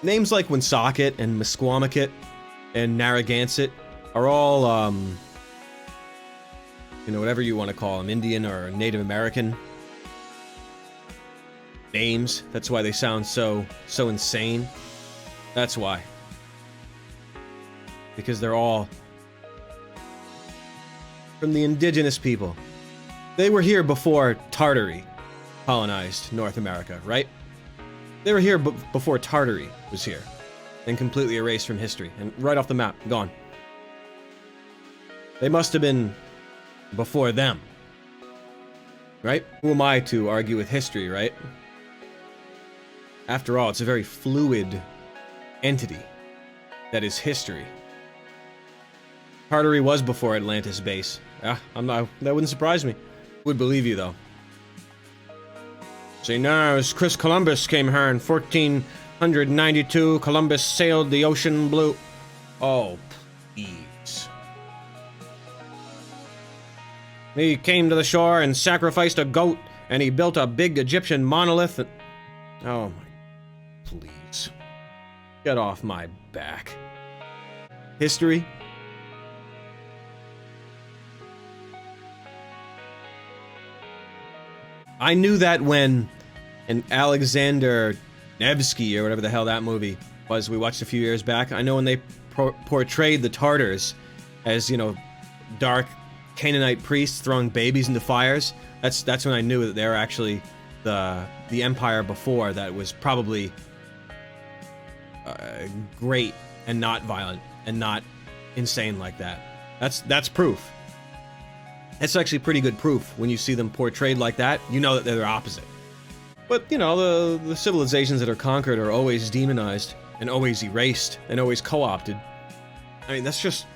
names like Woonsocket and Misquamicut and Narragansett are all, you know, whatever you want to call them, Indian or Native American names. That's why they sound so insane. That's why. Because they're all from the indigenous people. They were here before Tartary colonized North America, right? They were here before Tartary was here and completely erased from history and right off the map, gone. They must have been before them, right? Who am I to argue with history, right? After all, it's a very fluid entity that is history. Tartary was before Atlantis base. Yeah, that wouldn't surprise me. Would believe you though. Say, no, as Chris Columbus came here in 1492, Columbus sailed the ocean blue. Oh, please. He came to the shore and sacrificed a goat, and he built a big Egyptian monolith. Oh my, please. Get off my back. History? I knew that when an Alexander Nevsky, or whatever the hell that movie was we watched a few years back, I know when they portrayed the Tartars as, you know, dark Canaanite priests throwing babies into fires, that's when I knew that they were actually the empire before that was probably great and not violent and not insane like that. That's proof. It's actually pretty good proof when you see them portrayed like that. You know that they're the opposite. But, you know, the civilizations that are conquered are always demonized and always erased and always co-opted. I mean, that's just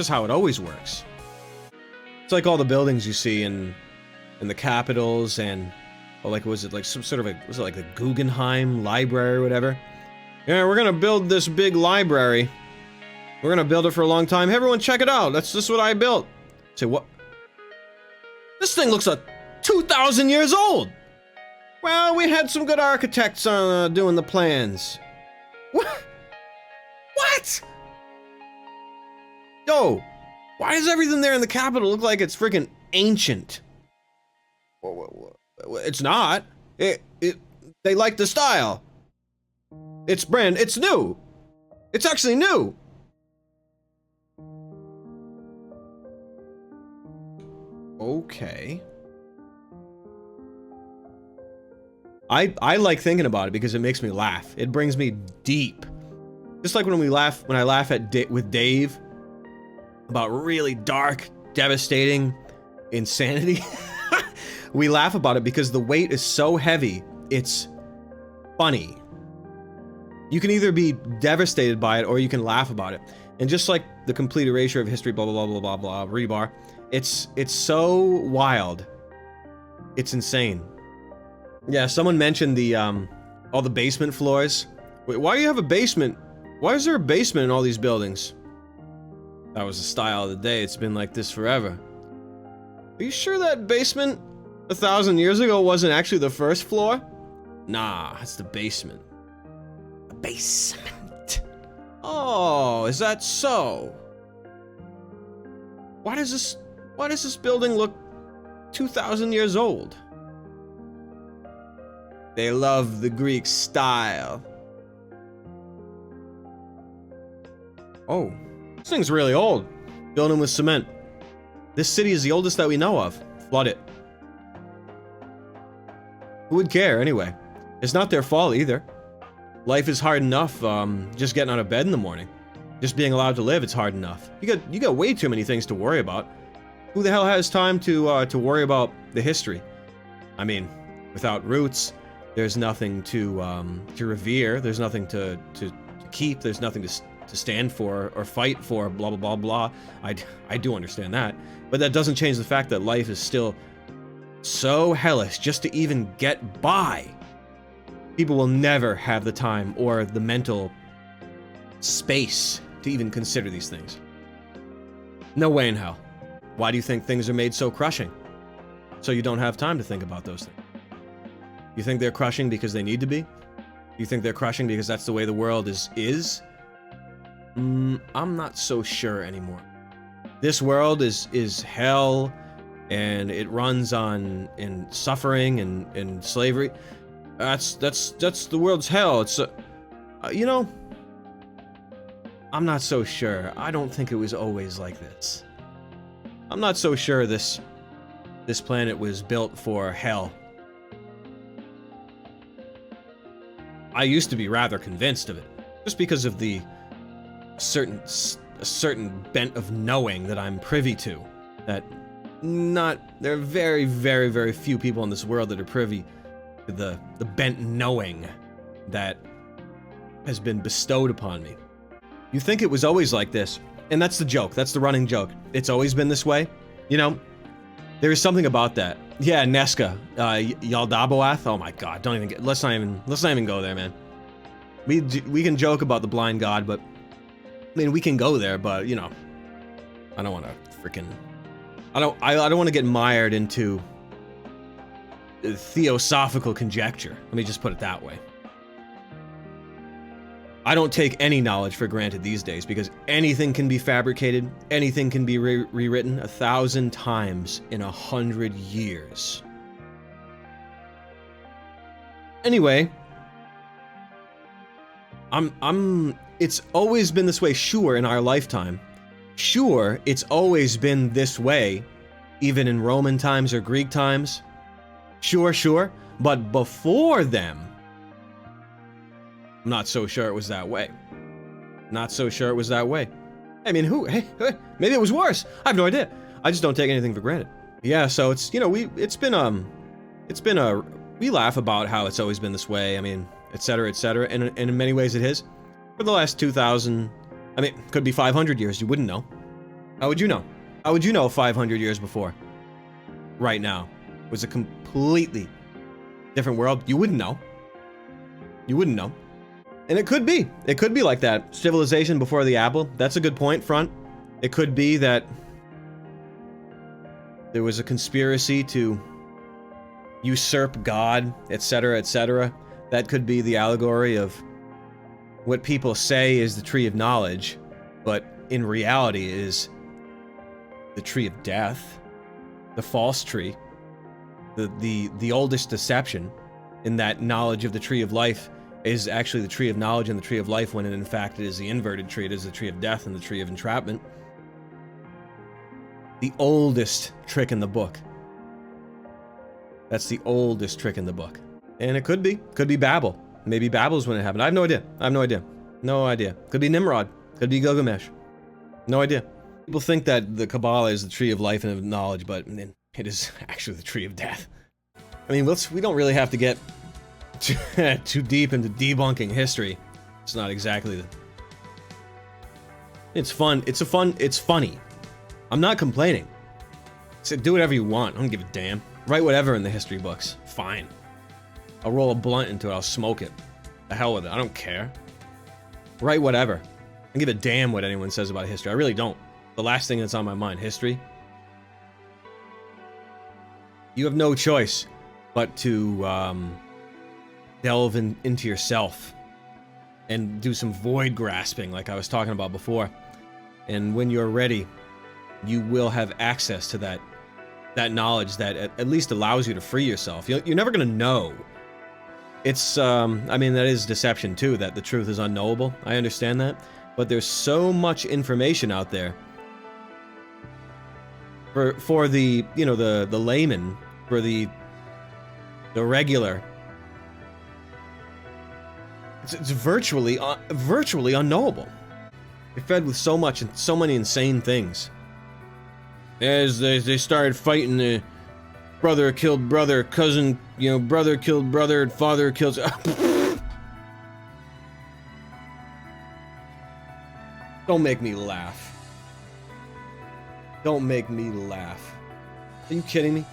how it always works. It's like all the buildings you see in the capitals and, or like, was it like some sort of was it like the Guggenheim Library or whatever? Yeah, we're gonna build this big library. We're gonna build it for a long time. Hey, everyone, check it out. This is what I built. Say, what? This thing looks like 2,000 years old. Well, we had some good architects doing the plans. What? What? Yo, why does everything there in the Capitol look like it's freaking ancient? It's not. They like the style. It's new. It's actually new. Okay. I like thinking about it because it makes me laugh. It brings me deep. Just like when I laugh with Dave about really dark, devastating insanity. We laugh about it because the weight is so heavy, it's funny. You can either be devastated by it or you can laugh about it. And just like the complete erasure of history, blah, blah, blah, blah, blah, blah, rebar, it's so wild. It's insane. Yeah, someone mentioned all the basement floors. Wait, why do you have a basement? Why is there a basement in all these buildings? That was the style of the day. It's been like this forever. Are you sure that basement 1,000 years ago wasn't actually the first floor? Nah, it's the basement. The basement. Oh, is that so? Why does this building look 2,000 years old? They love the Greek style. Oh, this thing's really old. Building with cement. This city is the oldest that we know of. Flood it. Who would care anyway? It's not their fault either. Life is hard enough, just getting out of bed in the morning. Just being allowed to live, it's hard enough. You got way too many things to worry about. Who the hell has time to worry about the history? I mean, without roots, there's nothing to revere. There's nothing to keep. There's nothing to stand for or fight for. Blah blah blah blah. I do understand that, but that doesn't change the fact that life is still so hellish just to even get by. People will never have the time or the mental space to even consider these things. No way in hell. Why do you think things are made so crushing? So you don't have time to think about those things. You think they're crushing because they need to be? You think they're crushing because that's the way the world is? I'm not so sure anymore. This world is hell, and it runs on in suffering and slavery. That's the world's hell. It's you know, I'm not so sure. I don't think it was always like this. I'm not so sure this planet was built for hell. I used to be rather convinced of it, just because of a certain bent of knowing that I'm privy to. There are very, very, very few people in this world that are privy to the bent knowing that has been bestowed upon me. You think it was always like this, and that's the joke. That's the running joke. It's always been this way. You know, there is something about that. Yeah, Nesca, Yaldabaoth. Oh my God! Don't even get. Let's not even go there, man. We can joke about the blind god, but I mean, we can go there, but you know, I don't want to freaking. I don't want to get mired into theosophical conjecture. Let me just put it that way. I don't take any knowledge for granted these days because anything can be fabricated, anything can be rewritten 1,000 times in 100 years. Anyway, it's always been this way, sure, in our lifetime. Sure, it's always been this way, even in Roman times or Greek times. Sure, but before them, I'm not so sure it was that way. Not so sure it was that way. I mean, hey, maybe it was worse. I have no idea. I just don't take anything for granted. Yeah, so it's, you know, we laugh about how it's always been this way. I mean, et cetera, and in many ways it is. For the last 2,000, I mean, it could be 500 years, you wouldn't know. How would you know? How would you know 500 years before? Right now. It was a completely different world. You wouldn't know. You wouldn't know. And it could be like that. Civilization before the apple. That's a good point, Front. It could be that there was a conspiracy to usurp God, etc., etc. That could be the allegory of what people say is the tree of knowledge, but in reality is the tree of death, the false tree, the oldest deception, in that knowledge of the tree of life is actually the tree of knowledge and the tree of life, when in fact it is the inverted tree. It is the tree of death and the tree of entrapment. The oldest trick in the book. That's the oldest trick in the book. And it could be Babel. Maybe Babel's when it happened. I have no idea. No idea. Could be Nimrod. Could be Gilgamesh. No idea. People think that the Kabbalah is the tree of life and of knowledge, but it is actually the tree of death. I mean, we don't really have to get too deep into debunking history. It's not exactly it's fun. It's funny. I'm not complaining. So do whatever you want. I don't give a damn. Write whatever in the history books. Fine. I'll roll a blunt into it. I'll smoke it. The hell with it. I don't care. Write whatever. I don't give a damn what anyone says about history. I really don't. The last thing that's on my mind, history. You have no choice but to delve into yourself and do some void grasping like I was talking about before. And when you're ready, you will have access to that knowledge that at least allows you to free yourself. You're never going to know. It's, I mean, that is deception too, that the truth is unknowable. I understand that. But there's so much information out there for the, you know, the layman, for the regular. It's virtually unknowable. You're fed with so much and so many insane things. As they started fighting, the brother killed brother, cousin, you know, brother killed brother, father kills. Don't make me laugh. Don't make me laugh. Are you kidding me?